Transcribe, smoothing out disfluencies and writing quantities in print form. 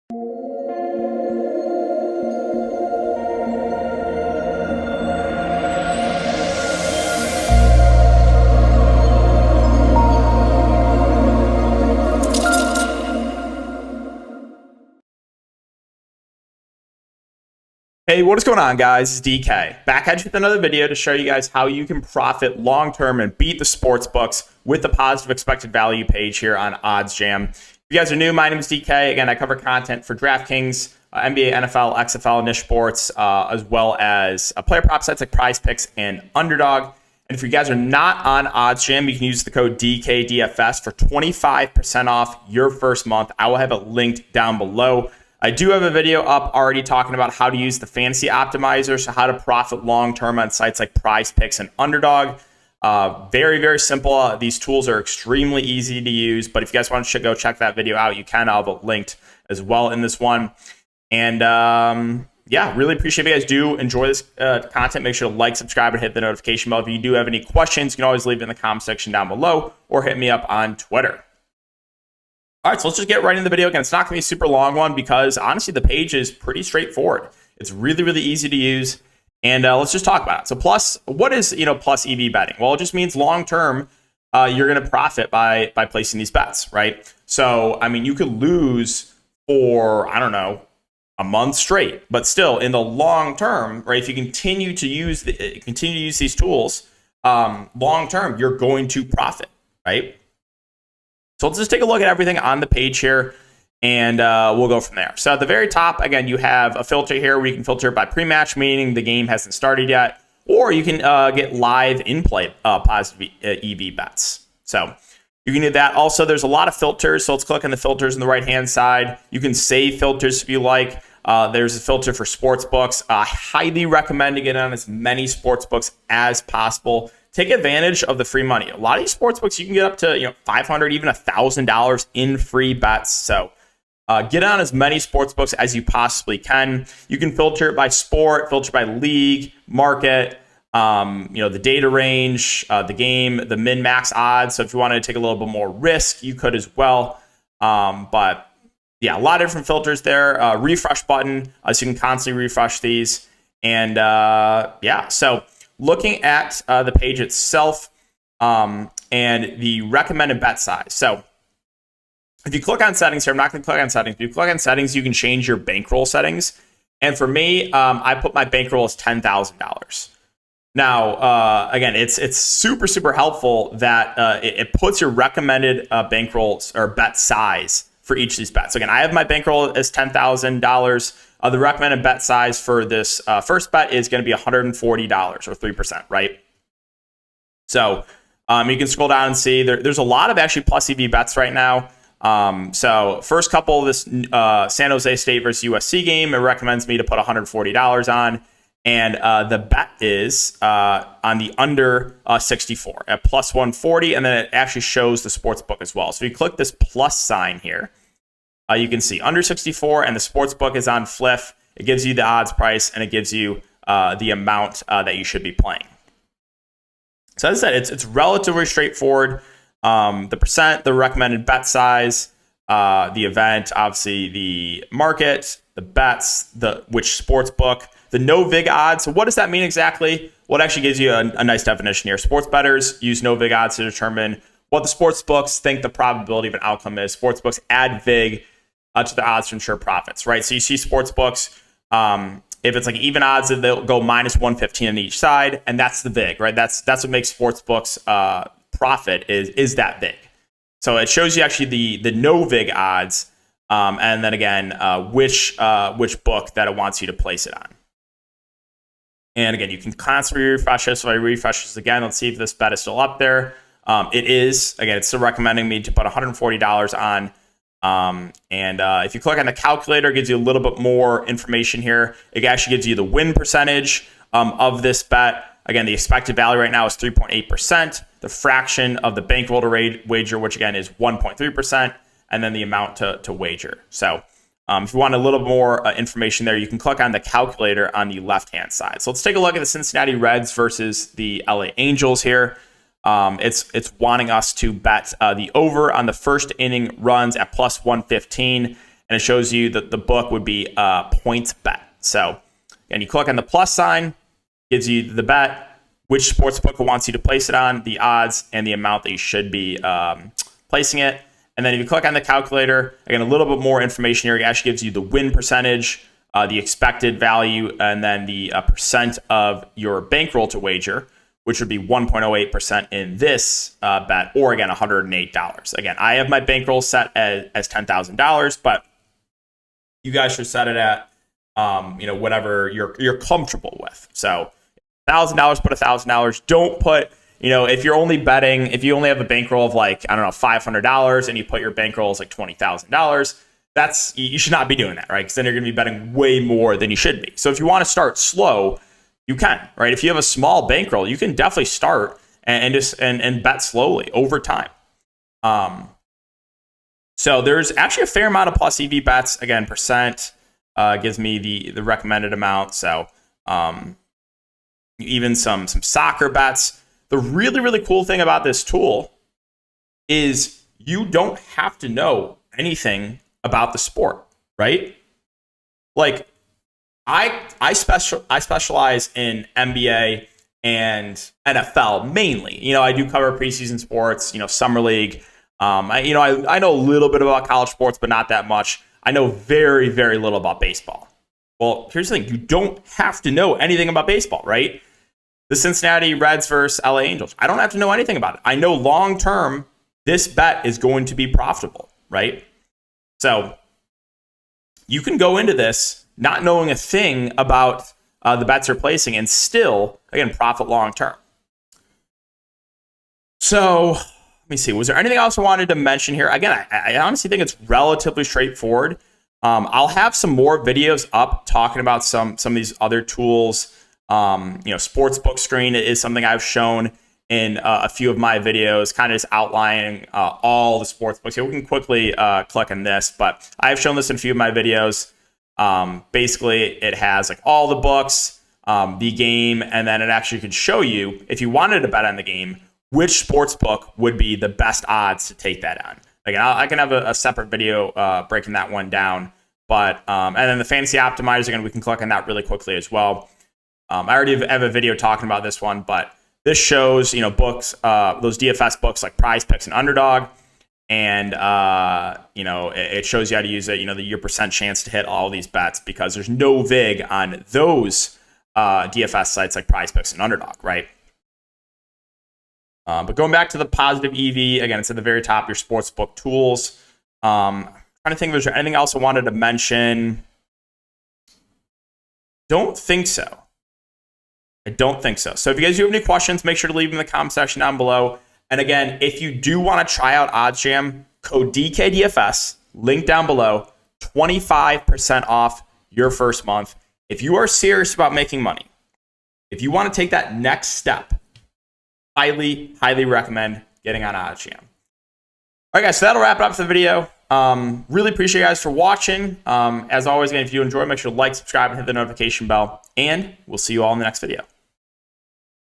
Hey, what is going on, guys? It's DK. Back at you with another video to show you guys how you can profit long-term and beat the sports books with the positive expected value page here on Oddsjam. If you guys are new, my name is DK. Again, I cover content for DraftKings, NBA, NFL, XFL, niche sports, as well as player prop sites like Prize Picks and Underdog. And if you guys are not on Oddsjam, you can use the code DKDFS for 25% off your first month. I will have it linked down below. I do have a video up already talking about how to use the fantasy optimizer, so how to profit long-term on sites like Prize Picks and Underdog. Very, very simple. These tools are extremely easy to use, but if you guys want to go check that video out, you can. I'll have it linked as well in this one. And yeah, really appreciate if you guys do enjoy this content. Make sure to like, subscribe, and hit the notification bell. If you do have any questions, you can always leave it in the comment section down below or hit me up on Twitter. All right, so let's just get right into the video. Again, it's not going to be a super long one because honestly, the page is pretty straightforward. It's really, really easy to use. And let's just talk about it. So plus, what is, plus EV betting? Well, it just means long-term, you're going to profit by placing these bets, right? So, I mean, you could lose for, I don't know, a month straight, but still in the long term, right? If you continue to use these tools, long term, you're going to profit, right? So let's just take a look at everything on the page here, and we'll go from there. So at the very top, again, you have a filter here where you can filter by pre-match, meaning the game hasn't started yet, or you can get live in-play positive EV bets. So you can do that. Also, there's a lot of filters, so let's click on the filters on the right-hand side. You can save filters if you like. There's a filter for sportsbooks. I highly recommend to get on as many sportsbooks as possible. Take advantage of the free money. A lot of these sportsbooks, you can get up to $500, even $1,000 in free bets. So get on as many sportsbooks as you possibly can. You can filter it by sport, filter by league, market, the data range, the game, the min-max odds. So if you wanted to take a little bit more risk, you could as well. But yeah, a lot of different filters there. Refresh button, so you can constantly refresh these. And yeah, so looking at the page itself and the recommended bet size. So if you click on settings here, I'm not going to click on settings. If you click on settings, you can change your bankroll settings. And for me, I put my bankroll as $10,000. Now, again, it's super, super helpful that it puts your recommended bankrolls or bet size for each of these bets. So again, I have my bankroll as $10,000. The recommended bet size for this first bet is going to be $140 or 3%, right? So you can scroll down and see there's a lot of actually plus EV bets right now. So first couple of this San Jose State versus USC game, it recommends me to put $140 on. And the bet is on the under 64 at plus 140. And then it actually shows the sports book as well. So if you click this plus sign here, you can see under 64 and the sports book is on Fliff. It gives you the odds price and it gives you the amount that you should be playing. So as I said, it's relatively straightforward. The percent, the recommended bet size, the event, obviously the market, the bets, which sports book, the no vig odds. So what does that mean exactly? Well, it actually gives you a nice definition here. Sports bettors use no vig odds to determine what the sports books think the probability of an outcome is. Sports books add vig to the odds to ensure profits, right? So you see sports books, if it's like even odds, they'll go minus 115 on each side, and that's the vig, right? That's what makes sports books profit is that vig. So it shows you actually the no vig odds, and then again which book that it wants you to place it on. And again, you can constantly refresh this. So I refresh this again. Let's see if this bet is still up there. It is. Again, it's still recommending me to put $140 on. And if you click on the calculator, it gives you a little bit more information here. It actually gives you the win percentage of this bet. Again, the expected value right now is 3.8%. The fraction of the bankroll to wager, which again is 1.3%, and then the amount to wager. So if you want a little more information there, you can click on the calculator on the left-hand side. So let's take a look at the Cincinnati Reds versus the LA Angels here. It's wanting us to bet the over on the first inning runs at plus 115. and it shows you that the book would be points bet. So again, you click on the plus sign, gives you the bet, which sportsbook wants you to place it on, the odds, and the amount that you should be placing it. And then if you click on the calculator, again, a little bit more information here. It actually gives you the win percentage, the expected value, and then the percent of your bankroll to wager, which would be 1.08% in this bet, or again, $108. Again, I have my bankroll set as $10,000, but you guys should set it at whatever you're comfortable with. So $1,000, put $1,000. Don't put, if you're only betting, if you only have a bankroll of like, I don't know, $500 and you put your bankroll as like $20,000, you should not be doing that, right? Because then you're going to be betting way more than you should be. So if you want to start slow, you can, right? If you have a small bankroll, you can definitely start and bet slowly over time. So there's actually a fair amount of plus EV bets. Again, percent gives me the recommended amount. So even some soccer bets. The really, really cool thing about this tool is you don't have to know anything about the sport, right? Like I specialize in NBA and NFL mainly. I do cover preseason sports, summer league. I know a little bit about college sports, but not that much. I know very, very little about baseball. Well, here's the thing. You don't have to know anything about baseball, right? The Cincinnati Reds versus LA Angels. I don't have to know anything about it. I know long-term, this bet is going to be profitable, right? So you can go into this not knowing a thing about the bets you're placing and still, again, profit long-term. So let me see. Was there anything else I wanted to mention here? Again, I honestly think it's relatively straightforward. I'll have some more videos up talking about some of these other tools. Sportsbook screen is something I've shown in a few of my videos, kind of just outlining all the sports books. Here, we can quickly click on this, but I've shown this in a few of my videos. Basically, it has like all the books, the game, and then it actually could show you, if you wanted to bet on the game, which sports book would be the best odds to take that on. Again, I can have a separate video breaking that one down. But and then the fantasy optimizer, again, we can click on that really quickly as well. I already have a video talking about this one, but this shows, books, those DFS books like Prize Picks and Underdog. And, it shows you how to use it, your percent chance to hit all these bets, because there's no VIG on those DFS sites like Prize Picks and Underdog, right? But going back to the Positive EV, again, it's at the very top, your sportsbook tools. Trying to think if there's anything else I wanted to mention. Don't think so. I don't think so. So if you guys do have any questions, make sure to leave them in the comment section down below. And again, if you do want to try out Oddsjam, code DKDFS, link down below, 25% off your first month. If you are serious about making money, if you want to take that next step, highly, highly recommend getting on Oddsjam. All right, guys, so that'll wrap it up for the video. Really appreciate you guys for watching. As always, again, if you enjoy, make sure to like, subscribe, and hit the notification bell. And we'll see you all in the next video.